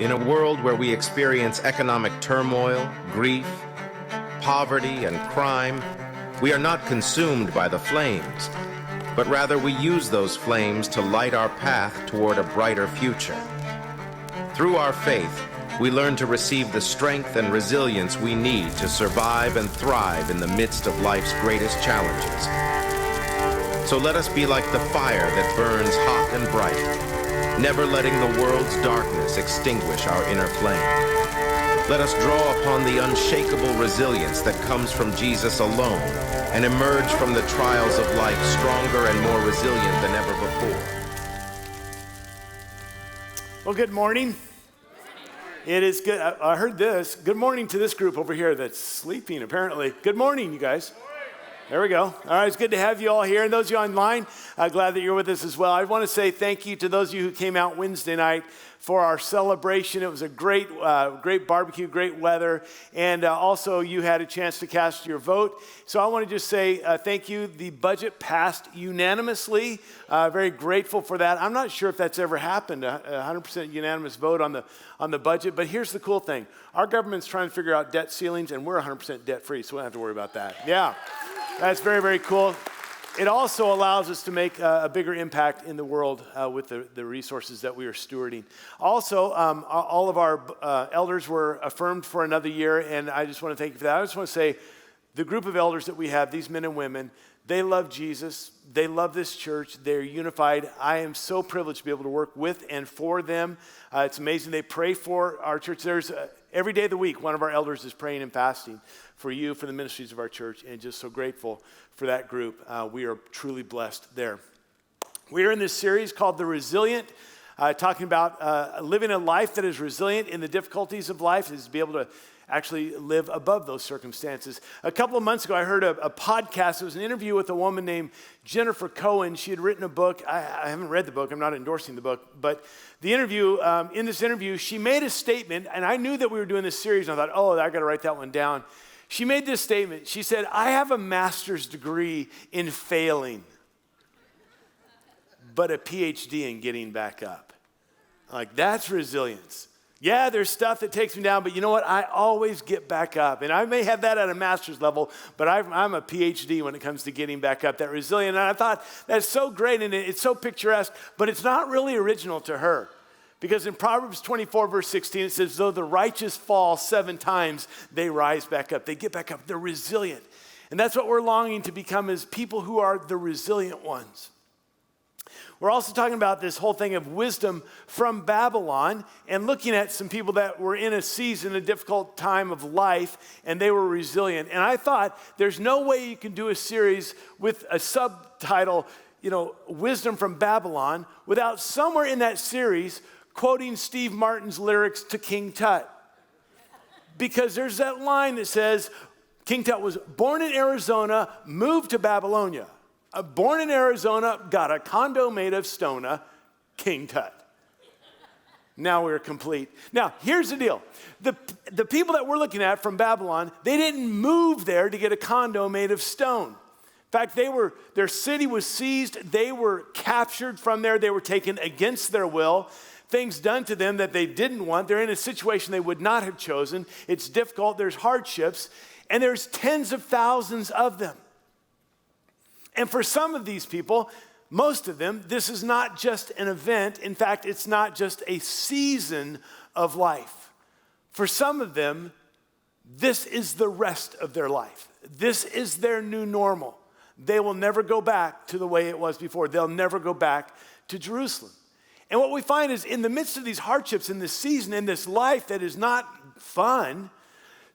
In a world where we experience economic turmoil, grief, poverty, and crime, we are not consumed by the flames, but rather we use those flames to light our path toward a brighter future. Through our faith, we learn to receive the strength and resilience we need to survive and thrive in the midst of life's greatest challenges. So let us be like the fire that burns hot and bright, never letting the world's darkness extinguish our inner flame. Let us draw upon the unshakable resilience that comes from Jesus alone and emerge from the trials of life stronger and more resilient than ever before. Well, good morning. It is good. I heard this. Good morning to this group over here that's sleeping, apparently. Good morning, you guys. There we go. All right, it's good to have you all here. And those of you online, glad that you're with us as well. I want to say thank you to those of you who came out Wednesday night for our celebration. It was a great barbecue, great weather, and also you had a chance to cast your vote. So I want to just say thank you. The budget passed unanimously. Very grateful for that. I'm not sure if that's ever happened, 100% unanimous vote on the budget, but here's the cool thing. Our government's trying to figure out debt ceilings, and we're 100% debt-free, so we don't have to worry about that. Yeah, that's very, very cool. It also allows us to make a bigger impact in the world with the resources that we are stewarding. Also, all of our elders were affirmed for another year, and I just want to thank you for that. I just want to say the group of elders that we have, these men and women, they love Jesus. They love this church. They're unified. I am so privileged to be able to work with and for them. It's amazing. They pray for our church. There's every day of the week, one of our elders is praying and fasting for you, for the ministries of our church, and just so grateful for that group. We are truly blessed there. We are in this series called The Resilient, talking about living a life that is resilient in the difficulties of life, is to be able to actually live above those circumstances. A couple of months ago, I heard a podcast. It was an interview with a woman named Jennifer Cohen. She had written a book. I haven't read the book. I'm not endorsing the book. But the interview, in this interview, she made a statement, and I knew that we were doing this series, and I thought, I got to write that one down. She made this statement. She said, I have a master's degree in failing, but a PhD in getting back up. Like, that's resilience. Yeah, there's stuff that takes me down, but you know what? I always get back up. And I may have that at a master's level, but I'm a PhD when it comes to getting back up, that resilient. And I thought, that's so great, and it's so picturesque, but it's not really original to her. Because in Proverbs 24, verse 16, it says, though the righteous fall 7 times, they rise back up. They get back up. They're resilient. And that's what we're longing to become, as people who are the resilient ones. We're also talking about this whole thing of wisdom from Babylon and looking at some people that were in a season, a difficult time of life, and they were resilient. And I thought there's no way you can do a series with a subtitle, Wisdom from Babylon, without somewhere in that series quoting Steve Martin's lyrics to King Tut. Because there's that line that says, King Tut was born in Arizona, moved to Babylonia. Born in Arizona, got a condo made of stona, King Tut. Now we're complete. Now, here's the deal. The people that we're looking at from Babylon, they didn't move there to get a condo made of stone. In fact, their city was seized. They were captured from there. They were taken against their will. Things done to them that they didn't want. They're in a situation they would not have chosen. It's difficult. There's hardships. And there's tens of thousands of them. And for some of these people, most of them, this is not just an event. In fact, it's not just a season of life. For some of them, this is the rest of their life. This is their new normal. They will never go back to the way it was before. They'll never go back to Jerusalem. And what we find is in the midst of these hardships, in this season, in this life that is not fun,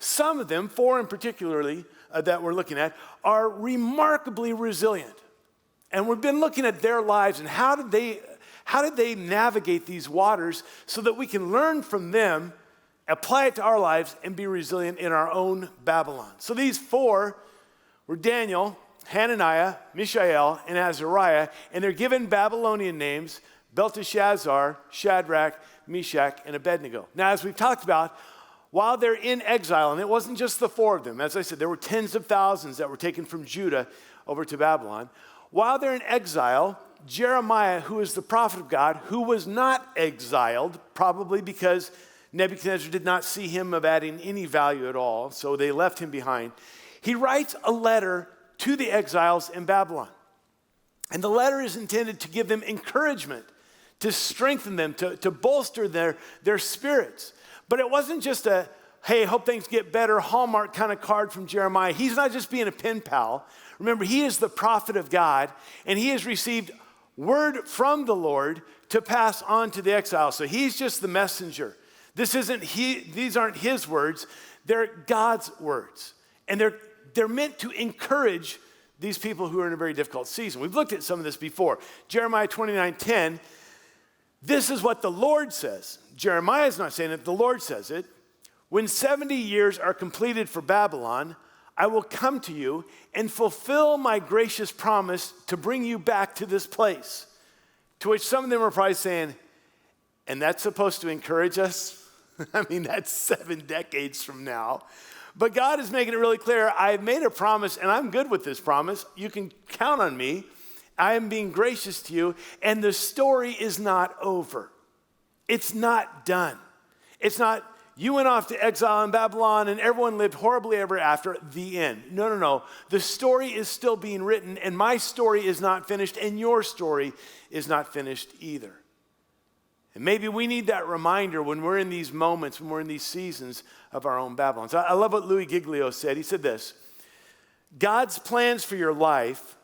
some of them, 4 in particularly, that we're looking at, are remarkably resilient. And we've been looking at their lives and how did they navigate these waters so that we can learn from them, apply it to our lives, and be resilient in our own Babylon. So these 4 were Daniel, Hananiah, Mishael, and Azariah, and they're given Babylonian names, Belteshazzar, Shadrach, Meshach, and Abednego. Now, as we've talked about, while they're in exile, and it wasn't just the 4 of them. As I said, there were tens of thousands that were taken from Judah over to Babylon. While they're in exile, Jeremiah, who is the prophet of God, who was not exiled, probably because Nebuchadnezzar did not see him of adding any value at all, so they left him behind. He writes a letter to the exiles in Babylon. And the letter is intended to give them encouragement, to strengthen them, to bolster their spirits. But it wasn't just a, hey, hope things get better, Hallmark kind of card from Jeremiah. He's not just being a pen pal. Remember, he is the prophet of God, and he has received word from the Lord to pass on to the exiles. So he's just the messenger. These aren't his words, they're God's words. And they're meant to encourage these people who are in a very difficult season. We've looked at some of this before. Jeremiah 29:10, this is what the Lord says. Jeremiah is not saying it, the Lord says it. When 70 years are completed for Babylon, I will come to you and fulfill my gracious promise to bring you back to this place. To which some of them are probably saying, and that's supposed to encourage us? I mean, that's 7 decades from now. But God is making it really clear, I've made a promise and I'm good with this promise. You can count on me. I am being gracious to you, and the story is not over. It's not done. It's not, you went off to exile in Babylon and everyone lived horribly ever after, the end. No. The story is still being written, and my story is not finished, and your story is not finished either. And maybe we need that reminder when we're in these moments, when we're in these seasons of our own Babylon. So I love what Louis Giglio said. He said this, God's plans for your life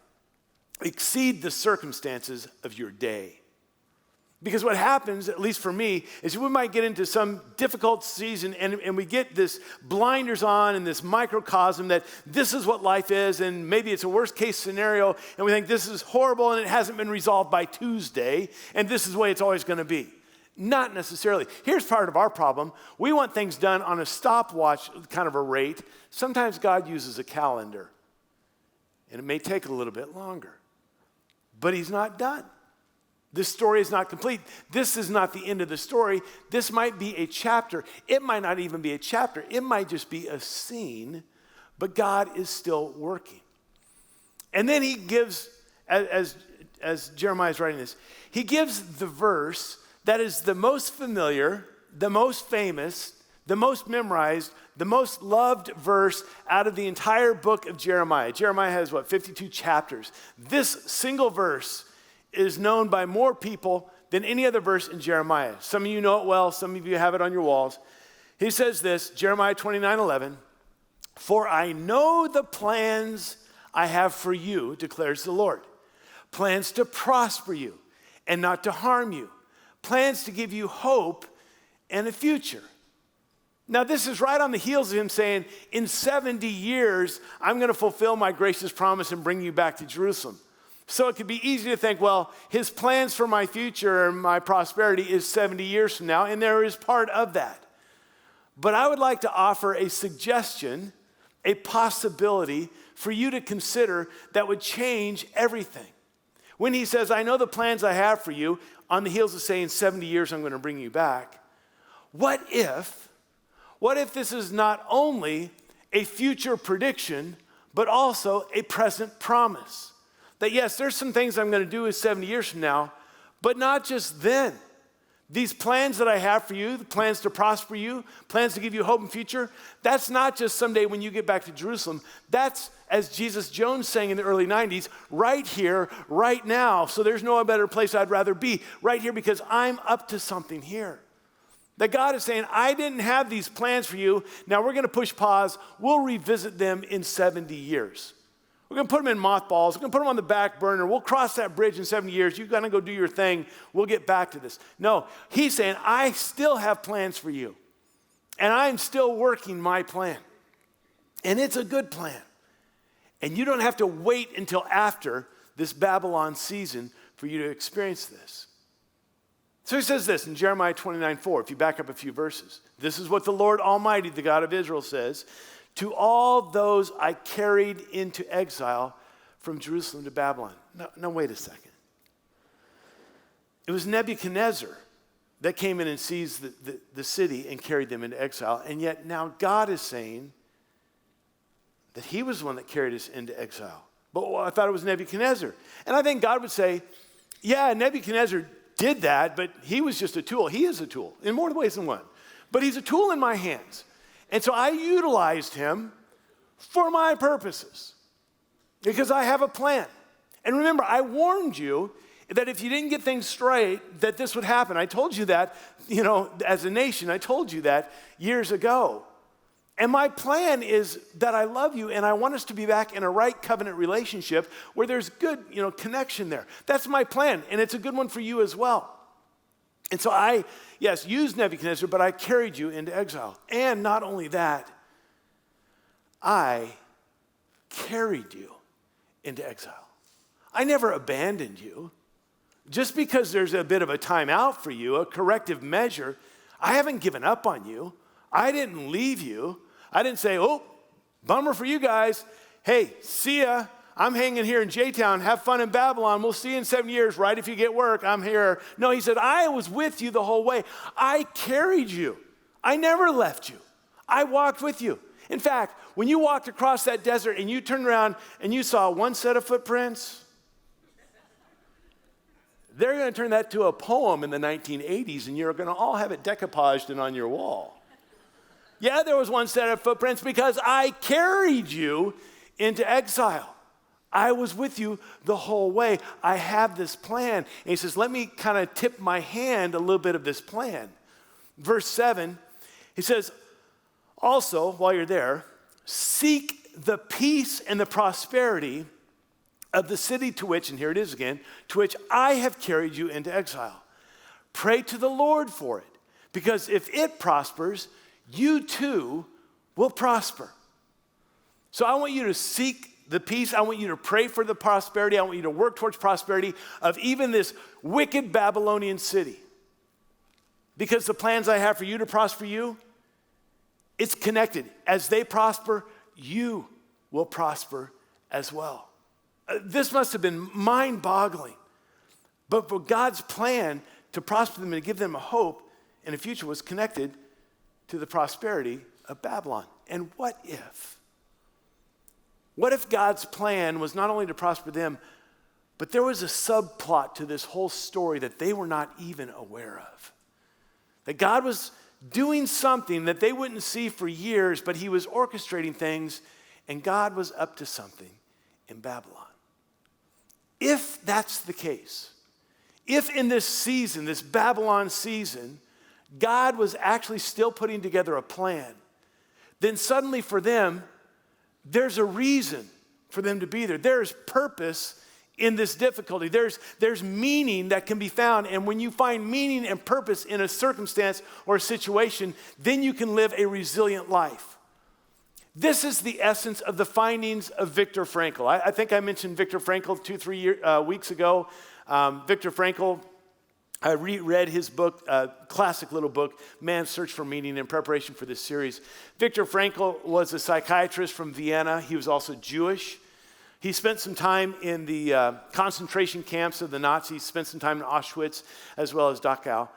exceed the circumstances of your day. Because what happens, at least for me, is we might get into some difficult season and we get this blinders on and this microcosm that this is what life is, and maybe it's a worst case scenario, and we think this is horrible and it hasn't been resolved by Tuesday, and this is the way it's always going to be. Not necessarily. Here's part of our problem. We want things done on a stopwatch kind of a rate. Sometimes God uses a calendar, and it may take a little bit longer. But he's not done. This story is not complete. This is not the end of the story. This might be a chapter. It might not even be a chapter. It might just be a scene, but God is still working. And then he gives, as Jeremiah is writing this, he gives the verse that is the most familiar, the most famous, the most memorized, the most loved verse out of the entire book of Jeremiah. Jeremiah has, 52 chapters. This single verse is known by more people than any other verse in Jeremiah. Some of you know it well. Some of you have it on your walls. He says this, Jeremiah 29:11, for I know the plans I have for you, declares the Lord. Plans to prosper you and not to harm you. Plans to give you hope and a future. Now, this is right on the heels of him saying, in 70 years, I'm going to fulfill my gracious promise and bring you back to Jerusalem. So it could be easy to think, well, his plans for my future and my prosperity is 70 years from now, and there is part of that. But I would like to offer a suggestion, a possibility for you to consider that would change everything. When he says, I know the plans I have for you, on the heels of saying 70 years I'm going to bring you back, what if this is not only a future prediction, but also a present promise? That yes, there's some things I'm going to do in 70 years from now, but not just then. These plans that I have for you, the plans to prosper you, plans to give you hope and future, that's not just someday when you get back to Jerusalem. That's, as Jesus Jones sang in the early 90s, right here, right now. So there's no better place I'd rather be, right here, because I'm up to something here. That God is saying, I didn't have these plans for you. Now we're going to push pause. We'll revisit them in 70 years. We're going to put them in mothballs. We're going to put them on the back burner. We'll cross that bridge in 70 years. You're going to go do your thing. We'll get back to this. No, he's saying, I still have plans for you. And I'm still working my plan. And it's a good plan. And you don't have to wait until after this Babylon season for you to experience this. So he says this in Jeremiah 29:4, if you back up a few verses. This is what the Lord Almighty, the God of Israel, says. To all those I carried into exile from Jerusalem to Babylon. Now wait a second. It was Nebuchadnezzar that came in and seized the city and carried them into exile. And yet now God is saying that he was the one that carried us into exile. But I thought it was Nebuchadnezzar. And I think God would say, yeah, Nebuchadnezzar did that, but he was just a tool. He is a tool in more ways than one. but he's a tool in my hands. And so I utilized him for my purposes because I have a plan. And remember, I warned you that if you didn't get things straight, that this would happen. I told you that, as a nation, I told you that years ago. And my plan is that I love you and I want us to be back in a right covenant relationship where there's good, connection there. That's my plan, and it's a good one for you as well. And so I, used Nebuchadnezzar, but I carried you into exile. And not only that, I carried you into exile. I never abandoned you. Just because there's a bit of a timeout for you, a corrective measure, I haven't given up on you. I didn't leave you. I didn't say, oh, bummer for you guys. Hey, see ya. I'm hanging here in J-Town. Have fun in Babylon. We'll see you in 7 years, right? If you get work, I'm here. No, he said, I was with you the whole way. I carried you. I never left you. I walked with you. In fact, when you walked across that desert and you turned around and you saw one set of footprints, they're going to turn that to a poem in the 1980s, and you're going to all have it decoupaged and on your wall. Yeah, there was one set of footprints because I carried you into exile. I was with you the whole way. I have this plan. And he says, let me kind of tip my hand a little bit of this plan. Verse 7, he says, also, while you're there, seek the peace and the prosperity of the city to which, and here it is again, to which I have carried you into exile. Pray to the Lord for it, because if it prospers, you too will prosper. So I want you to seek the peace. I want you to pray for the prosperity. I want you to work towards prosperity of even this wicked Babylonian city. Because the plans I have for you to prosper you, it's connected. As they prosper, you will prosper as well. This must have been mind-boggling. But for God's plan to prosper them and to give them a hope in a future was connected to the prosperity of Babylon. And what if? What if God's plan was not only to prosper them, but there was a subplot to this whole story that they were not even aware of? That God was doing something that they wouldn't see for years, but he was orchestrating things, and God was up to something in Babylon. If that's the case, if in this season, this Babylon season, God was actually still putting together a plan, then suddenly for them, there's a reason for them to be there. There's purpose in this difficulty. There's meaning that can be found. And when you find meaning and purpose in a circumstance or a situation, then you can live a resilient life. This is the essence of the findings of Viktor Frankl. I think I mentioned Viktor Frankl 2-3 weeks ago. Viktor Frankl, I reread his book, classic little book, Man's Search for Meaning, in preparation for this series. Viktor Frankl was a psychiatrist from Vienna. He was also Jewish. He spent some time in the concentration camps of the Nazis, spent some time in Auschwitz as well as Dachau.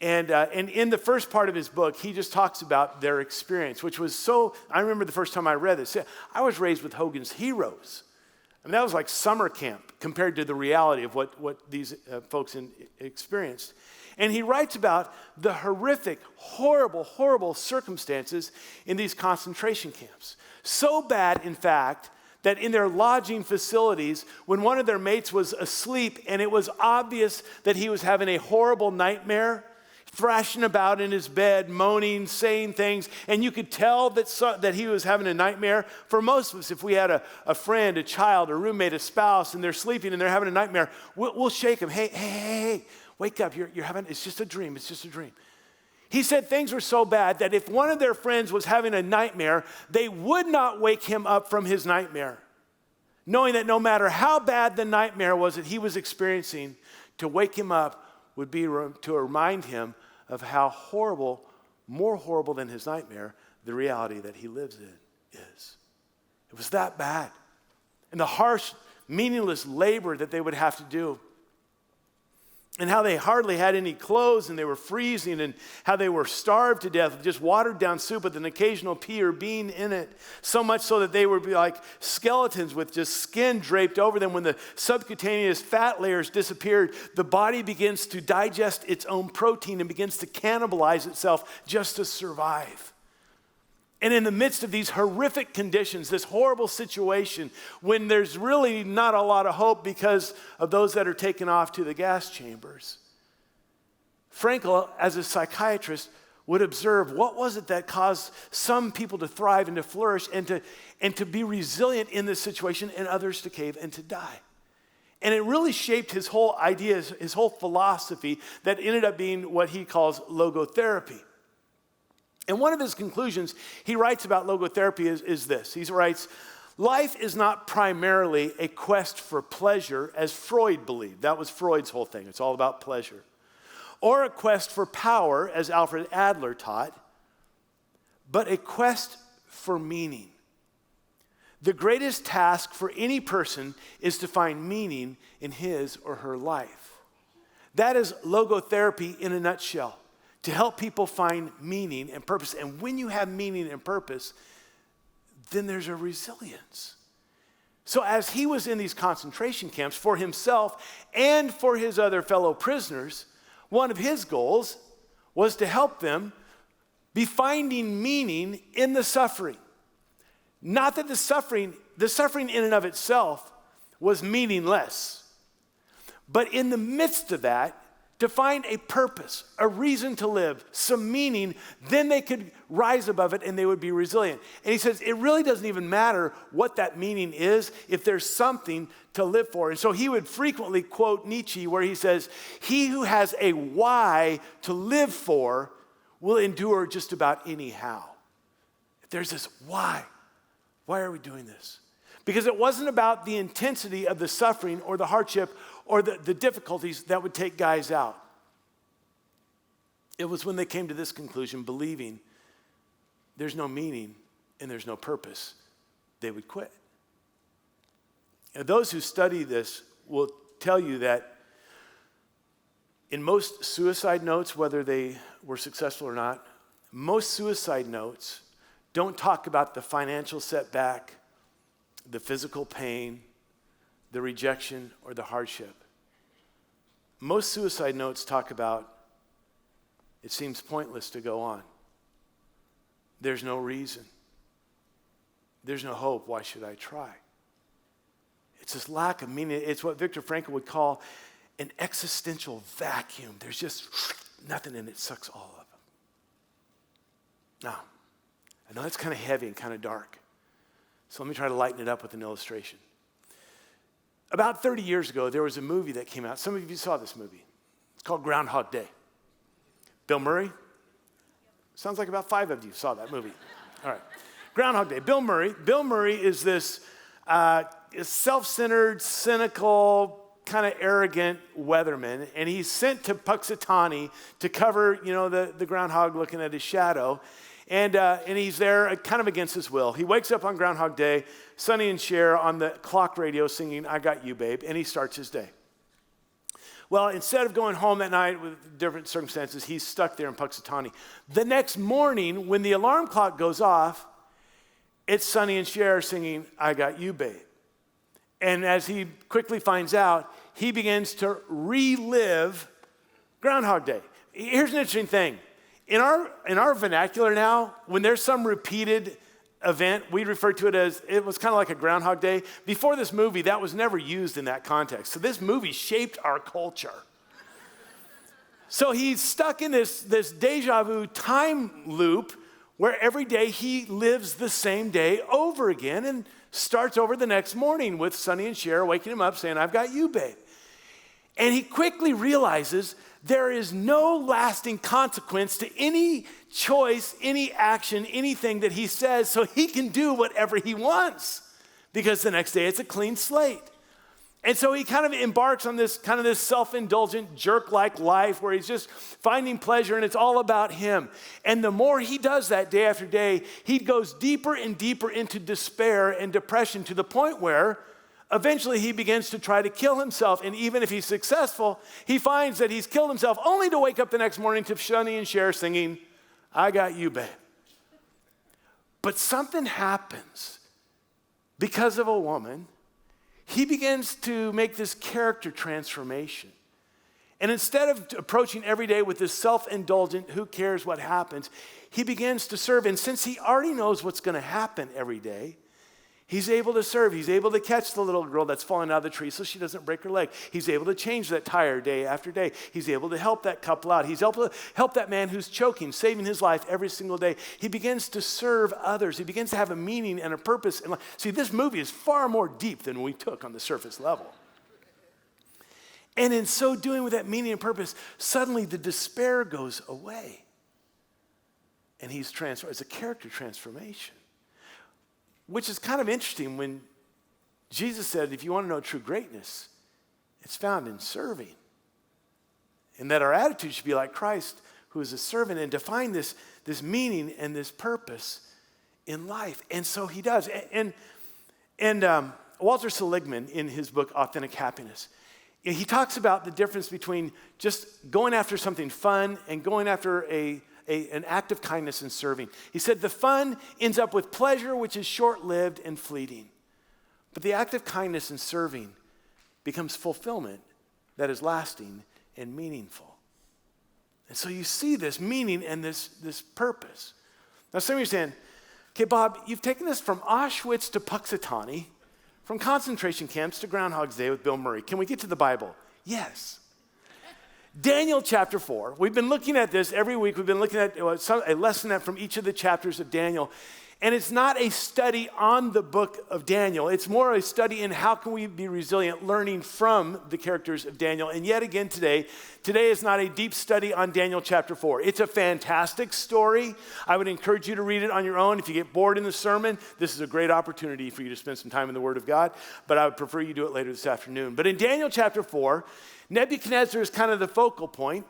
And in the first part of his book, he just talks about their experience, which was so, I remember the first time I read this, I was raised with Hogan's Heroes. I mean, that was like summer camp compared to the reality of what these folks experienced. And he writes about the horrific, horrible circumstances in these concentration camps. So bad, in fact, that in their lodging facilities, when one of their mates was asleep and it was obvious that he was having a horrible nightmare, thrashing about in his bed, moaning, saying things, and you could tell that he was having a nightmare. For most of us, if we had a friend, a child, a roommate, a spouse, and they're sleeping and they're having a nightmare, we'll shake them. Hey, wake up, you're having, it's just a dream. He said things were so bad that if one of their friends was having a nightmare, they would not wake him up from his nightmare, knowing that no matter how bad the nightmare was that he was experiencing, to wake him up would be to remind him of how horrible, more horrible than his nightmare, the reality that he lives in is. It was that bad. And the harsh, meaningless labor that they would have to do. and how they hardly had any clothes and they were freezing, and how they were starved to death with just watered down soup with an occasional pea or bean in it, so much so that they would be like skeletons with just skin draped over them. When the subcutaneous fat layers disappeared, the body begins to digest its own protein and begins to cannibalize itself just to survive. And in the midst of these horrific conditions, this horrible situation, when there's really not a lot of hope because of those that are taken off to the gas chambers, Frankl, as a psychiatrist, would observe what was it that caused some people to thrive and to flourish and to be resilient in this situation, and others to cave and to die. And it really shaped his whole ideas, his whole philosophy, that ended up being what he calls logotherapy. And one of his conclusions he writes about logotherapy is this. He writes, life is not primarily a quest for pleasure, as Freud believed. That was Freud's whole thing. It's all about pleasure. Or a quest for power, as Alfred Adler taught, but a quest for meaning. The greatest task for any person is to find meaning in his or her life. That is logotherapy in a nutshell. To help people find meaning and purpose. And when you have meaning and purpose, then there's a resilience. So as he was in these concentration camps for himself and for his other fellow prisoners, one of his goals was to help them be finding meaning in the suffering. Not that the suffering in and of itself was meaningless, but in the midst of that, to find a purpose, a reason to live, some meaning, then they could rise above it and they would be resilient. And he says it really doesn't even matter what that meaning is if there's something to live for. And so he would frequently quote Nietzsche, where he says, he who has a why to live for will endure just about anyhow. If there's this why are we doing this? Because it wasn't about the intensity of the suffering or the hardship or the difficulties that would take guys out. It was when they came to this conclusion, believing there's no meaning and there's no purpose, they would quit. And those who study this will tell you that in most suicide notes, whether they were successful or not, most suicide notes don't talk about the financial setback, the physical pain, the rejection, or the hardship. Most suicide notes talk about, it seems pointless to go on. There's no reason. There's no hope. Why should I try? It's this lack of meaning. It's what Viktor Frankl would call an existential vacuum. There's just nothing, and it sucks all of them. Now, I know that's kind of heavy and kind of dark. So let me try to lighten it up with an illustration. About 30 years ago, there was a movie that came out. Some of you saw this movie. It's called Groundhog Day. Bill Murray? Sounds like about 5 of you saw that movie. All right. Groundhog Day. Bill Murray. Bill Murray is this self-centered, cynical, kind of arrogant weatherman, and he's sent to Puxatawny to cover, the groundhog looking at his shadow. And he's there kind of against his will. He wakes up on Groundhog Day, Sonny and Cher on the clock radio singing, "I Got You, Babe," and he starts his day. Well, instead of going home that night with different circumstances, he's stuck there in Puxatawny. The next morning, when the alarm clock goes off, it's Sonny and Cher singing, "I Got You, Babe." And as he quickly finds out, he begins to relive Groundhog Day. Here's an interesting thing. In our vernacular now, when there's some repeated event, we refer to it as, it was kind of like a Groundhog Day. Before this movie, that was never used in that context. So this movie shaped our culture. So he's stuck in this deja vu time loop where every day he lives the same day over again and starts over the next morning with Sonny and Cher waking him up saying, "I've got you, babe." And he quickly realizes there is no lasting consequence to any choice, any action, anything that he says, so he can do whatever he wants because the next day it's a clean slate. And so he kind of embarks on this self-indulgent, jerk-like life where he's just finding pleasure and it's all about him. And the more he does that day after day, he goes deeper and deeper into despair and depression to the point where eventually he begins to try to kill himself. And even if he's successful, he finds that he's killed himself only to wake up the next morning to Sonny and Cher singing, "I Got You, Babe." But something happens because of a woman. He begins to make this character transformation. And instead of approaching every day with this self-indulgent, who cares what happens, he begins to serve. And since he already knows what's going to happen every day, he's able to serve. He's able to catch the little girl that's falling out of the tree so she doesn't break her leg. He's able to change that tire day after day. He's able to help that couple out. He's able to help that man who's choking, saving his life every single day. He begins to serve others. He begins to have a meaning and a purpose in life. See, this movie is far more deep than we took on the surface level. And in so doing with that meaning and purpose, suddenly the despair goes away. And he's transformed. It's a character transformation. Which is kind of interesting when Jesus said, if you want to know true greatness, it's found in serving. And that our attitude should be like Christ, who is a servant, and to find this meaning and this purpose in life. And so he does. And Walter Seligman, in his book, Authentic Happiness, he talks about the difference between just going after something fun and going after an act of kindness and serving. He said the fun ends up with pleasure, which is short-lived and fleeting. But the act of kindness and serving becomes fulfillment that is lasting and meaningful. And so you see this meaning and this purpose. Now some of you are saying, okay, Bob, you've taken this from Auschwitz to Puxatawny, from concentration camps to Groundhog's Day with Bill Murray. Can we get to the Bible? Yes. Daniel chapter 4. We've been looking at this every week. We've been looking at a lesson from each of the chapters of Daniel. And it's not a study on the book of Daniel. It's more a study in how can we be resilient, learning from the characters of Daniel. And yet again today is not a deep study on Daniel chapter 4. It's a fantastic story. I would encourage you to read it on your own. If you get bored in the sermon, this is a great opportunity for you to spend some time in the Word of God. But I would prefer you do it later this afternoon. But in Daniel chapter 4, Nebuchadnezzar is kind of the focal point.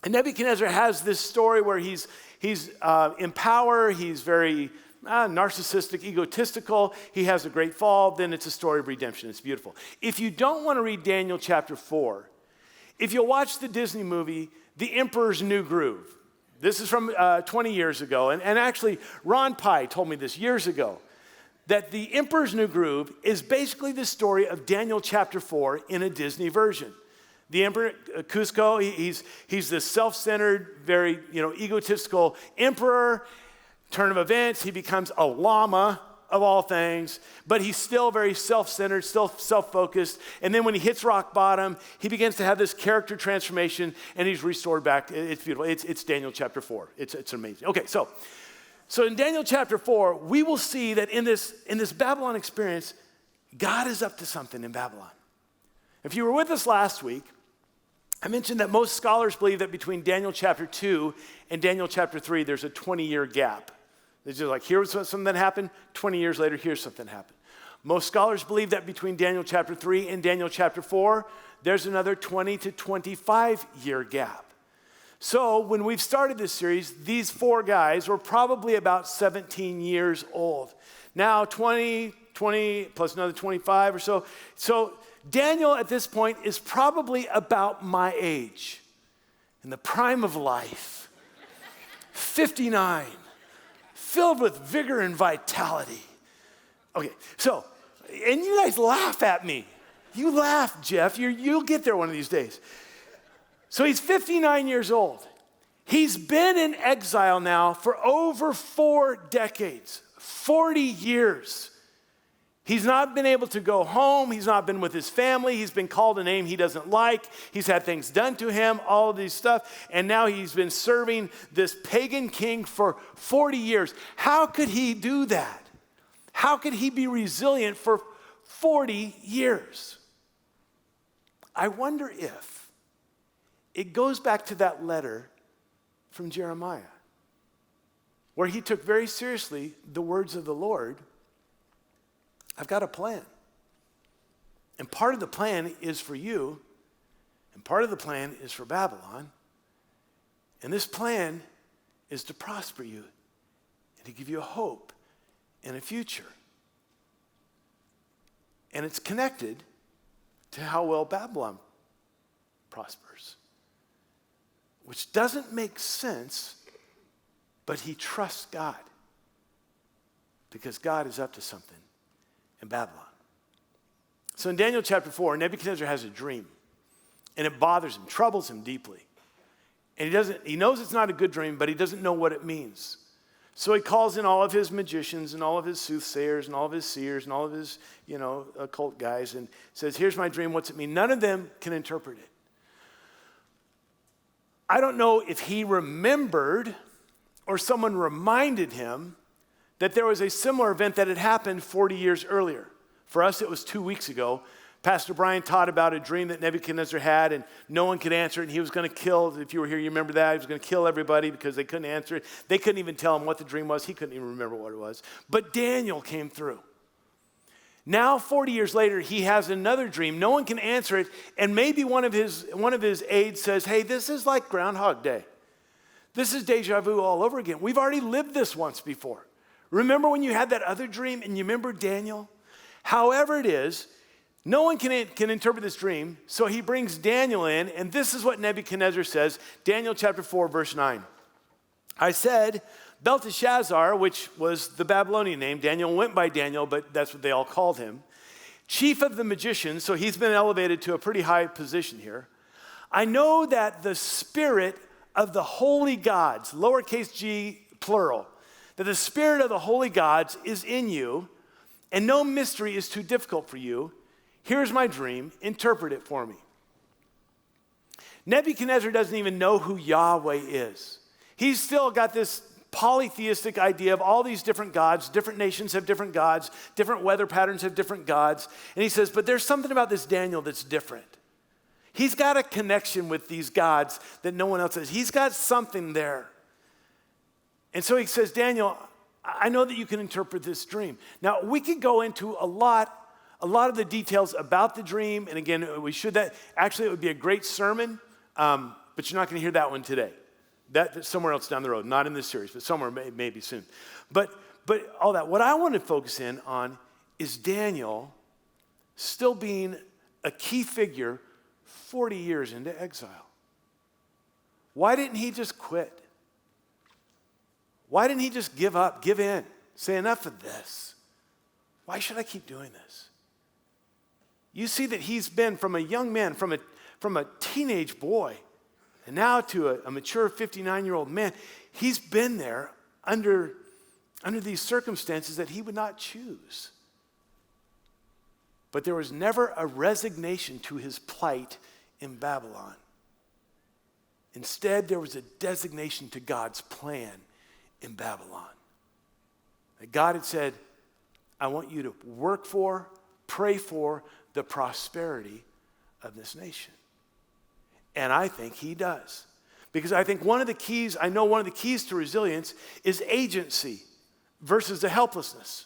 And Nebuchadnezzar has this story where he's in power, he's very narcissistic, egotistical, he has a great fall, then it's a story of redemption. It's beautiful. If you don't want to read Daniel chapter 4, if you'll watch the Disney movie, The Emperor's New Groove. This is from 20 years ago, and actually Ron Pye told me this years ago, that The Emperor's New Groove is basically the story of Daniel chapter 4 in a Disney version. The emperor, Cusco, he's this self-centered, very egotistical emperor. Turn of events, he becomes a llama of all things, but he's still very self-centered, still self-focused. And then when he hits rock bottom, he begins to have this character transformation, and he's restored back. It's beautiful. It's Daniel chapter 4. It's amazing. Okay, so in Daniel chapter 4, we will see that in this Babylon experience, God is up to something in Babylon. If you were with us last week, I mentioned that most scholars believe that between Daniel chapter 2 and Daniel chapter 3, there's a 20-year gap. It's just like, here's something that happened, 20 years later, here's something happened. Most scholars believe that between Daniel chapter 3 and Daniel chapter 4, there's another 20 to 25-year gap. So when we've started this series, these four guys were probably about 17 years old. Now 20 plus another 25 or so. So Daniel at this point is probably about my age, in the prime of life, 59, filled with vigor and vitality. Okay, so, and you guys laugh at me. You laugh, Jeff. You'll get there one of these days. So he's 59 years old. He's been in exile now for over 4 decades, 40 years. He's not been able to go home. He's not been with his family. He's been called a name he doesn't like. He's had things done to him, all of these stuff. And now he's been serving this pagan king for 40 years. How could he do that? How could he be resilient for 40 years? I wonder if it goes back to that letter from Jeremiah, where he took very seriously the words of the Lord. I've got a plan. And part of the plan is for you, and part of the plan is for Babylon. And this plan is to prosper you and to give you a hope and a future. And it's connected to how well Babylon prospers, which doesn't make sense, but he trusts God because God is up to something in Babylon. So in Daniel chapter 4, Nebuchadnezzar has a dream, and it bothers him, troubles him deeply. And he knows it's not a good dream, but he doesn't know what it means. So he calls in all of his magicians and all of his soothsayers and all of his seers and all of his, occult guys and says, here's my dream, what's it mean? None of them can interpret it. I don't know if he remembered or someone reminded him that there was a similar event that had happened 40 years earlier. For us, it was 2 weeks ago. Pastor Brian taught about a dream that Nebuchadnezzar had, and no one could answer it, and he was going to kill, if you were here, you remember that, he was going to kill everybody because they couldn't answer it. They couldn't even tell him what the dream was. He couldn't even remember what it was. But Daniel came through. Now, 40 years later, he has another dream. No one can answer it, and maybe one of his aides says, hey, this is like Groundhog Day. This is deja vu all over again. We've already lived this once before. Remember when you had that other dream, and you remember Daniel? However it is, no one can interpret this dream, so he brings Daniel in, and this is what Nebuchadnezzar says, Daniel chapter 4, verse 9. I said, Belteshazzar, which was the Babylonian name, Daniel went by Daniel, but that's what they all called him, chief of the magicians, so he's been elevated to a pretty high position here. I know that the spirit of the holy gods, lowercase g, plural, that the spirit of the holy gods is in you, and no mystery is too difficult for you. Here's my dream, interpret it for me. Nebuchadnezzar doesn't even know who Yahweh is. He's still got this polytheistic idea of all these different gods. Different nations have different gods. Different weather patterns have different gods. And he says, but there's something about this Daniel that's different. He's got a connection with these gods that no one else has. He's got something there. And so he says, Daniel, I know that you can interpret this dream. Now, we could go into a lot of the details about the dream, and again, actually it would be a great sermon, but you're not going to hear that one today. That's somewhere else down the road, not in this series, but somewhere maybe soon. But all that, what I want to focus in on is Daniel still being a key figure 40 years into exile. Why didn't he just quit? Why didn't he just give up, give in, say enough of this? Why should I keep doing this? You see that he's been from a young man, from a teenage boy, and now to a mature 59-year-old man. He's been there under these circumstances that he would not choose. But there was never a resignation to his plight in Babylon. Instead, there was a designation to God's plan in Babylon. That God had said, I want you to work for, pray for the prosperity of this nation. And I think he does. Because I think one of the keys to resilience is agency versus the helplessness.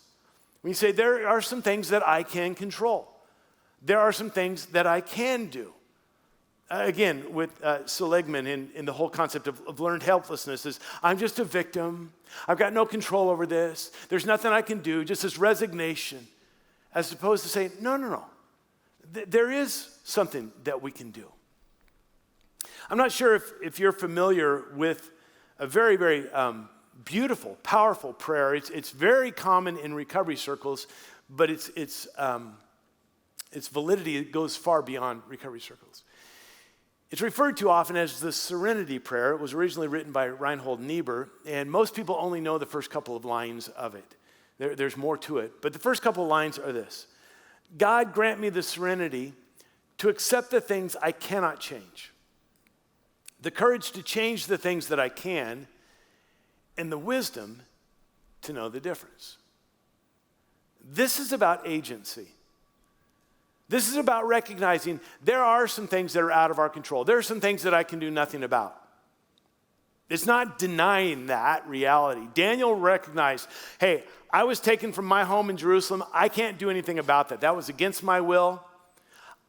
When you say there are some things that I can control. There are some things that I can do. Again, with Seligman in the whole concept of learned helplessness is, I'm just a victim. I've got no control over this. There's nothing I can do, just this resignation. As opposed to saying, no. There is something that we can do. I'm not sure if you're familiar with a very, very beautiful, powerful prayer. It's very common in recovery circles, but its validity goes far beyond recovery circles. It's referred to often as the Serenity Prayer. It was originally written by Reinhold Niebuhr, and most people only know the first couple of lines of it. There's more to it, but the first couple of lines are this. God, grant me the serenity to accept the things I cannot change, the courage to change the things that I can, and the wisdom to know the difference. This is about agency. This is about recognizing there are some things that are out of our control. There are some things that I can do nothing about. It's not denying that reality. Daniel recognized, hey, I was taken from my home in Jerusalem. I can't do anything about that. That was against my will.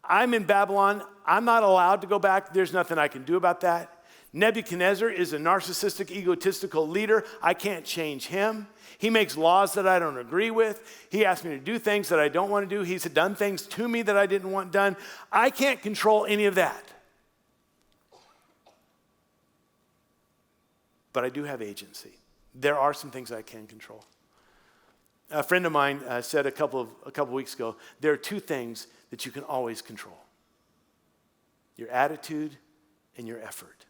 I'm in Babylon. I'm not allowed to go back. There's nothing I can do about that. Nebuchadnezzar is a narcissistic, egotistical leader. I can't change him. He makes laws that I don't agree with. He asks me to do things that I don't want to do. He's done things to me that I didn't want done. I can't control any of that. But I do have agency. There are some things I can control. A friend of mine said a couple of weeks ago, there are two things that you can always control: your attitude and your effort.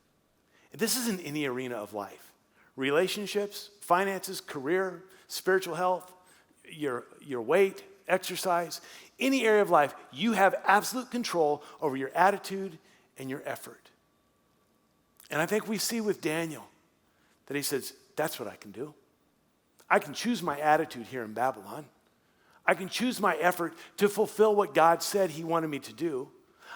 This is in any arena of life: relationships, finances, career, spiritual health, your weight, exercise. Any area of life, you have absolute control over your attitude and your effort. And I think we see with Daniel that he says, that's what I can do. I can choose my attitude here in Babylon. I can choose my effort to fulfill what God said he wanted me to do.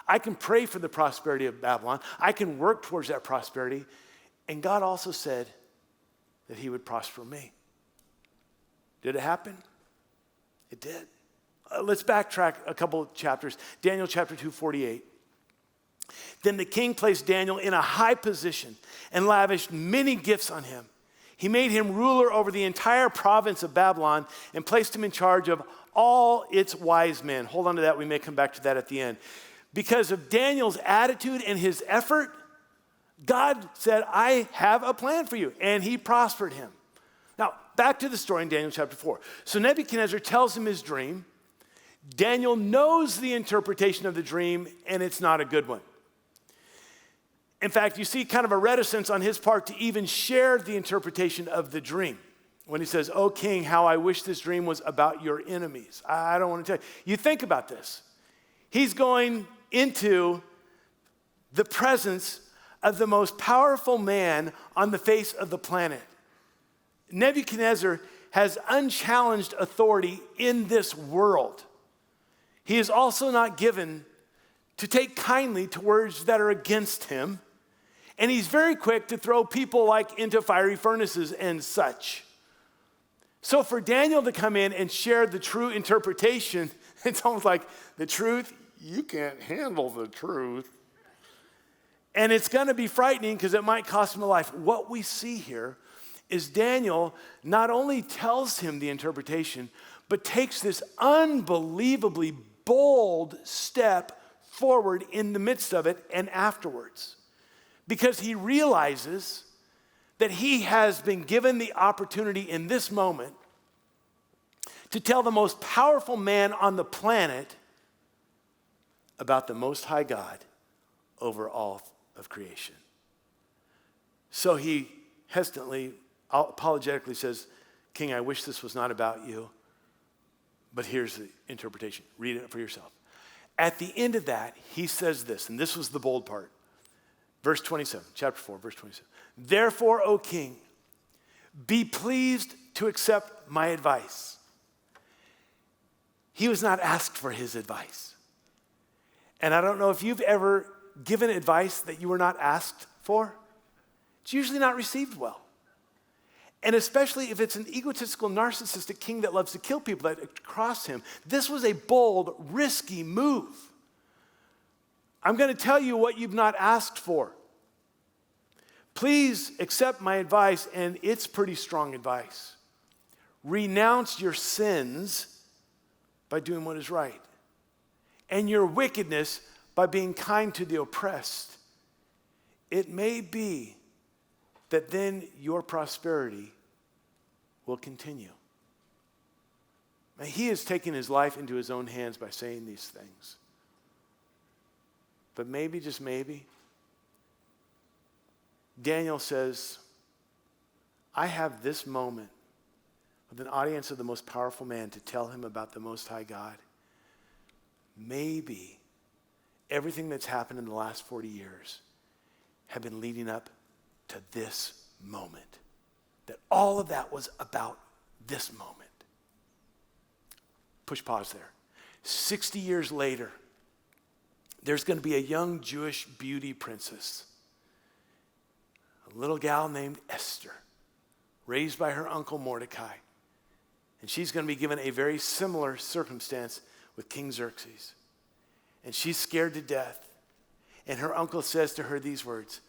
I can pray for the prosperity of Babylon. I can work towards that prosperity. And God also said that he would prosper me. Did it happen? It did. Let's backtrack a couple of chapters. Daniel chapter 2:48. Then the king placed Daniel in a high position and lavished many gifts on him. He made him ruler over the entire province of Babylon and placed him in charge of all its wise men. Hold on to that. We may come back to that at the end. Because of Daniel's attitude and his effort, God said, I have a plan for you. And he prospered him. Now, back to the story in Daniel chapter 4. So Nebuchadnezzar tells him his dream. Daniel knows the interpretation of the dream, and it's not a good one. In fact, you see kind of a reticence on his part to even share the interpretation of the dream. When he says, "O king, how I wish this dream was about your enemies." I don't want to tell you. You think about this. He's going into the presence of the most powerful man on the face of the planet. Nebuchadnezzar has unchallenged authority in this world. He is also not given to take kindly to words that are against him. And he's very quick to throw people like into fiery furnaces and such. So for Daniel to come in and share the true interpretation, it's almost like the truth, you can't handle the truth. And it's going to be frightening because it might cost him a life. What we see here is Daniel not only tells him the interpretation, but takes this unbelievably bold step forward in the midst of it and afterwards. Because he realizes that he has been given the opportunity in this moment to tell the most powerful man on the planet about the Most High God over all of creation. So he hesitantly, apologetically says, "King, I wish this was not about you, but here's the interpretation. Read it for yourself." At the end of that, he says this, and this was the bold part. Verse 27, chapter 4, verse 27. "Therefore, O king, be pleased to accept my advice." He was not asked for his advice. And I don't know if you've ever given advice that you were not asked for. It's usually not received well. And especially if it's an egotistical, narcissistic king that loves to kill people that cross him. This was a bold, risky move. I'm going to tell you what you've not asked for. Please accept my advice, and it's pretty strong advice. Renounce your sins by doing what is right, and your wickedness by being kind to the oppressed. It may be that then your prosperity will continue. Now, he has taken his life into his own hands by saying these things. But maybe, just maybe, Daniel says, I have this moment with an audience of the most powerful man to tell him about the Most High God. Maybe everything that's happened in the last 40 years have been leading up to this moment. That all of that was about this moment. Push pause there. 60 years later, there's going to be a young Jewish beauty princess, a little gal named Esther, raised by her uncle Mordecai. And she's going to be given a very similar circumstance with King And she's scared to death. And her uncle says to her these words,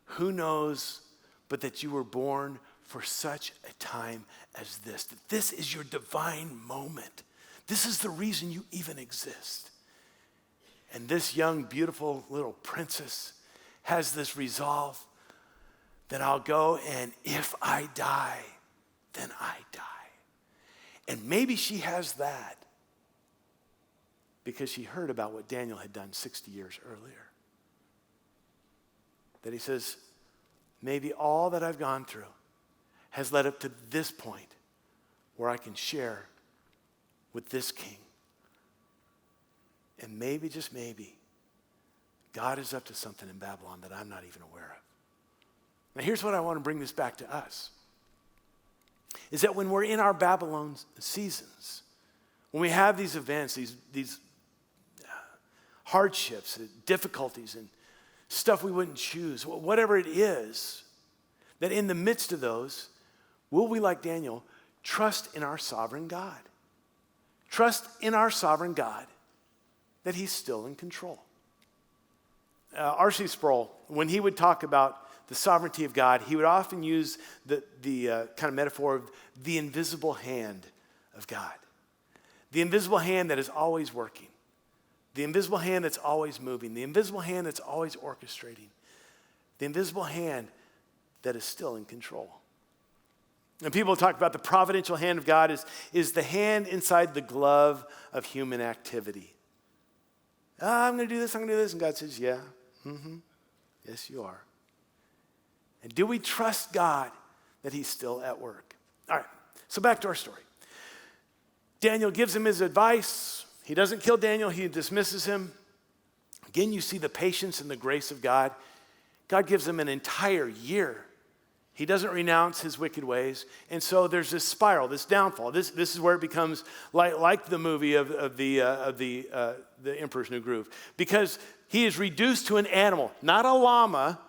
Who knows but that you were born for such a time as this? That this is your divine moment. This is the reason you even exist. And this young, beautiful little princess has this resolve that I'll go, and if I die, then I die. And maybe she has that because she heard about what Daniel had done 60 years earlier. That he says, maybe all that I've gone through has led up to this point where I can share with this king. And maybe, just maybe, God is up to something in Babylon that I'm not even aware of. Now here's what I want to bring this back to us. Is that when we're in our Babylon seasons, when we have these events, these hardships, difficulties, and stuff we wouldn't choose, whatever it is, that in the midst of those, will we, like Daniel, trust in our sovereign God? Trust in our sovereign God that he's still in control. R.C. Sproul, when he would talk about the sovereignty of God, he would often use the kind of metaphor of the invisible hand of God. The invisible hand that is always working. The invisible hand that's always moving. The invisible hand that's always orchestrating. The invisible hand that is still in control. And people talk about the providential hand of God is the hand inside the glove of human activity. I'm going to do this, I'm going to do this. And God says, yeah, yes, you are. And do we trust God that he's still at work? All right, so back to our story. Daniel gives him his advice. He doesn't kill Daniel, he dismisses him. Again, you see the patience and the grace of God. God gives him an entire year. He doesn't renounce his wicked ways. And so there's this spiral, this downfall. This is where it becomes like the movie of the Emperor's New Groove. Because he is reduced to an animal, not a llama,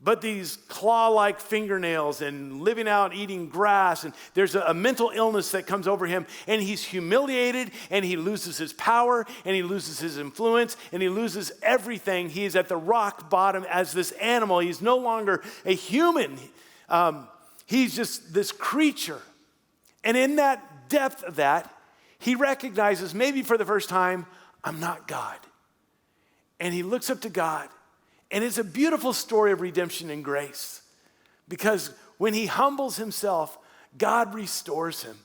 but these claw-like fingernails and living out, eating grass. And there's a mental illness that comes over him. And he's humiliated, and he loses his power, and he loses his influence, and he loses everything. He's at the rock bottom as this animal. He's no longer a human. He's just this creature. And in that depth of that, he recognizes, maybe for the first time, I'm not God. And he looks up to God. And it's a beautiful story of redemption and grace. Because when he humbles himself, God restores him.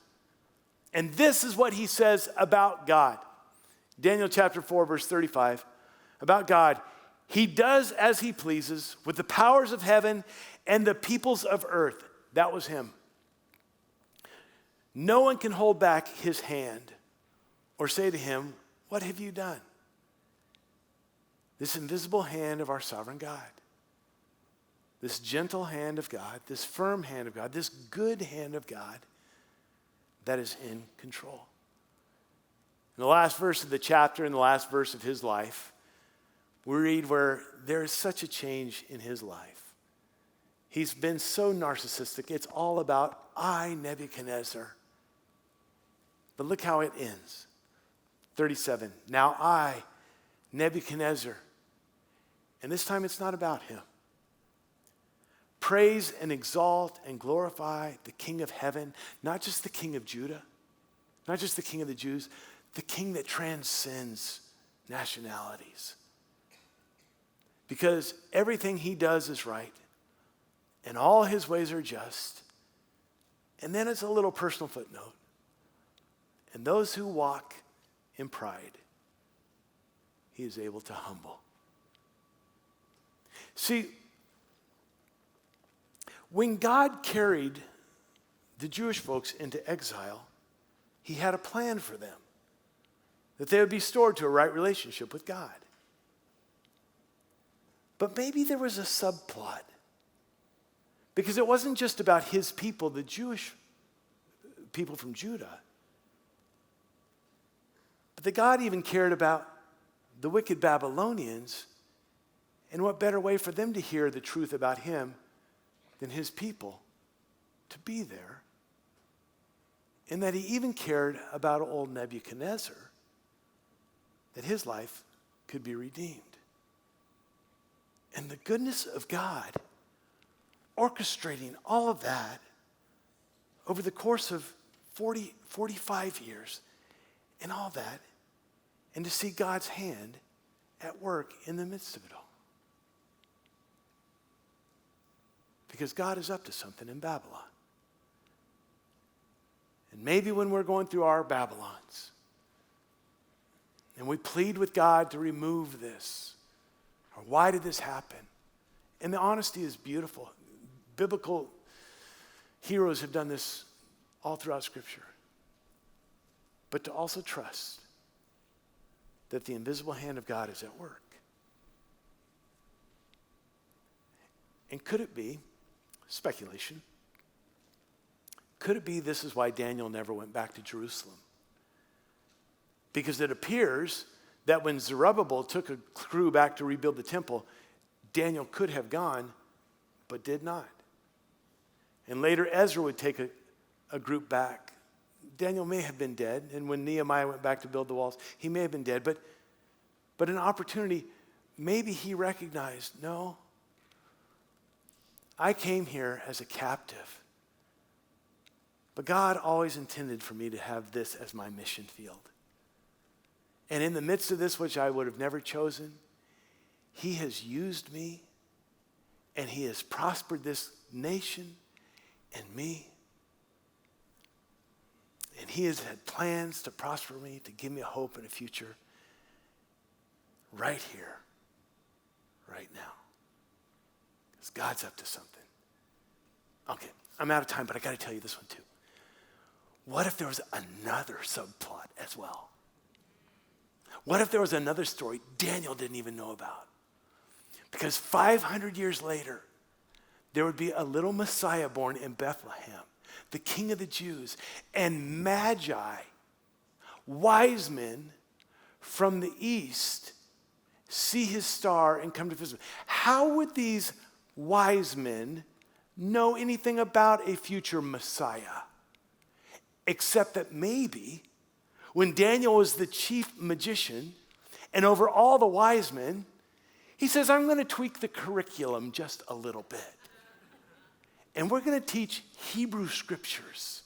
And this is what he says about God. Daniel chapter 4, verse 35. About God, he does as he pleases with the powers of heaven and the peoples of earth. That was him. No one can hold back his hand or say to him, what have you done? This invisible hand of our sovereign God, this gentle hand of God, this firm hand of God, this good hand of God that is in control. In the last verse of the chapter, in the last verse of his life, we read where there is such a change in his life. He's been so narcissistic. It's all about I, Nebuchadnezzar. But look how it ends. 37. Now I, Nebuchadnezzar. And this time it's not about him. Praise and exalt and glorify the King of heaven, not just the King of Judah, not just the King of the Jews, the King that transcends nationalities. Because everything he does is right, and all his ways are just. And then it's a little personal footnote. And those who walk in pride, he is able to humble. See, when God carried the Jewish folks into exile, he had a plan for them, that they would be restored to a right relationship with God. But maybe there was a subplot, because it wasn't just about his people, the Jewish people from Judah, but that God even cared about the wicked Babylonians. And what better way for them to hear the truth about him than his people to be there? And that he even cared about old Nebuchadnezzar, that his life could be redeemed. And the goodness of God orchestrating all of that over the course of 40, 45 years and all that, and to see God's hand at work in the midst of it all. Because God is up to something in Babylon. And maybe when we're going through our Babylons, and we plead with God to remove this, or why did this happen? And the honesty is beautiful. Biblical heroes have done this all throughout Scripture. But to also trust that the invisible hand of God is at work. And could it be, speculation, could it be this is why Daniel never went back to Jerusalem? Because it appears that when Zerubbabel took a crew back to rebuild the temple, Daniel could have gone, but did not. And later Ezra would take a group back. Daniel may have been dead, and when Nehemiah went back to build the walls, he may have been dead, but an opportunity, maybe he recognized, no, I came here as a captive, but God always intended for me to have this as my mission field. And in the midst of this, which I would have never chosen, he has used me, and he has prospered this nation and me. And he has had plans to prosper me, to give me a hope and a future right here, right now. Because God's up to something. Okay, I'm out of time, but I got to tell you this one too. What if there was another subplot as well? What if there was another story Daniel didn't even know about? Because 500 years later, there would be a little Messiah born in Bethlehem, the King of the Jews, and Magi, wise men from the east, see his star and come to visit him. How would these wise men know anything about a future Messiah? Except that maybe when Daniel was the chief magician and over all the wise men, he says, I'm going to tweak the curriculum just a little bit. And we're going to teach Hebrew scriptures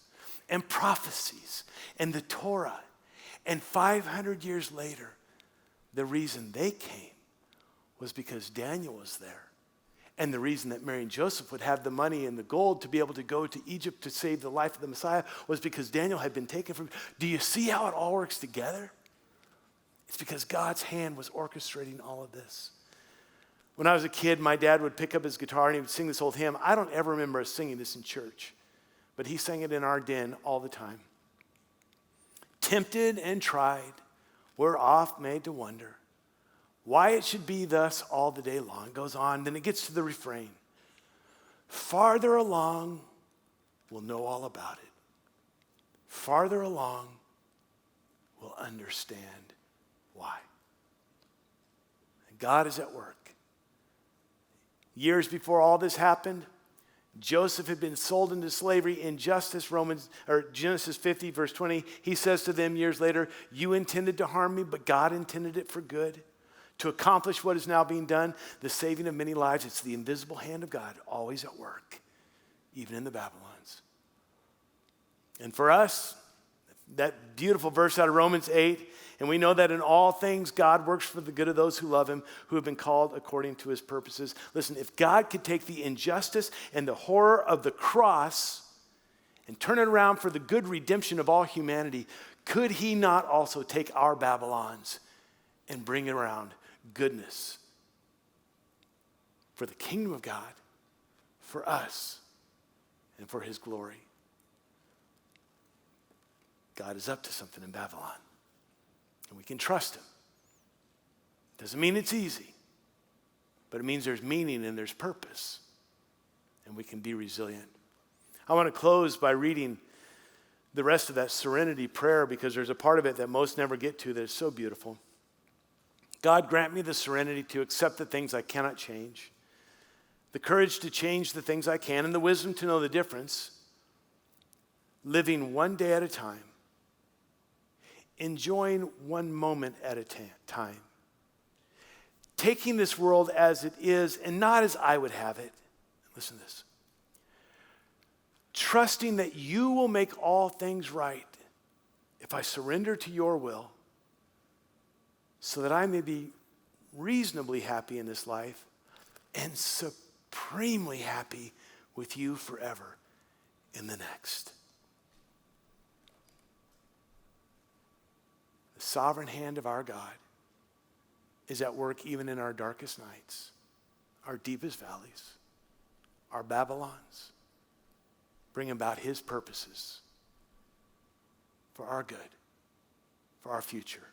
and prophecies and the Torah. And 500 years later, the reason they came was because Daniel was there. And the reason that Mary and Joseph would have the money and the gold to be able to go to Egypt to save the life of the Messiah was because Daniel had been taken from. Do you see how it all works together? It's because God's hand was orchestrating all of this. When I was a kid, my dad would pick up his guitar and he would sing this old hymn. I don't ever remember us singing this in church, but he sang it in our den all the time. Tempted and tried, we're oft made to wonder why it should be thus all the day long. It goes on, then it gets to the refrain. Farther along, we'll know all about it. Farther along, we'll understand why. And God is at work. Years before all this happened, Joseph had been sold into slavery. In Genesis 50, verse 20, he says to them years later, you intended to harm me, but God intended it for good, to accomplish what is now being done, the saving of many lives. It's the invisible hand of God always at work, even in the Babylons. And for us, that beautiful verse out of Romans 8, and we know that in all things God works for the good of those who love him, who have been called according to his purposes. Listen, if God could take the injustice and the horror of the cross and turn it around for the good redemption of all humanity, could he not also take our Babylons and bring around goodness for the kingdom of God, for us, and for his glory? God is up to something in Babylon, and we can trust him. Doesn't mean it's easy, but it means there's meaning and there's purpose, and we can be resilient. I want to close by reading the rest of that serenity prayer, because there's a part of it that most never get to that is so beautiful. God, grant me the serenity to accept the things I cannot change, the courage to change the things I can, and the wisdom to know the difference, living one day at a time, enjoying one moment at a time, taking this world as it is and not as I would have it. Listen to this. trusting that you will make all things right if I surrender to your will so that I may be reasonably happy in this life and supremely happy with you forever in the next. The sovereign hand of our God is at work even in our darkest nights, our deepest valleys, our Babylons. Bring about his purposes for our good, for our future.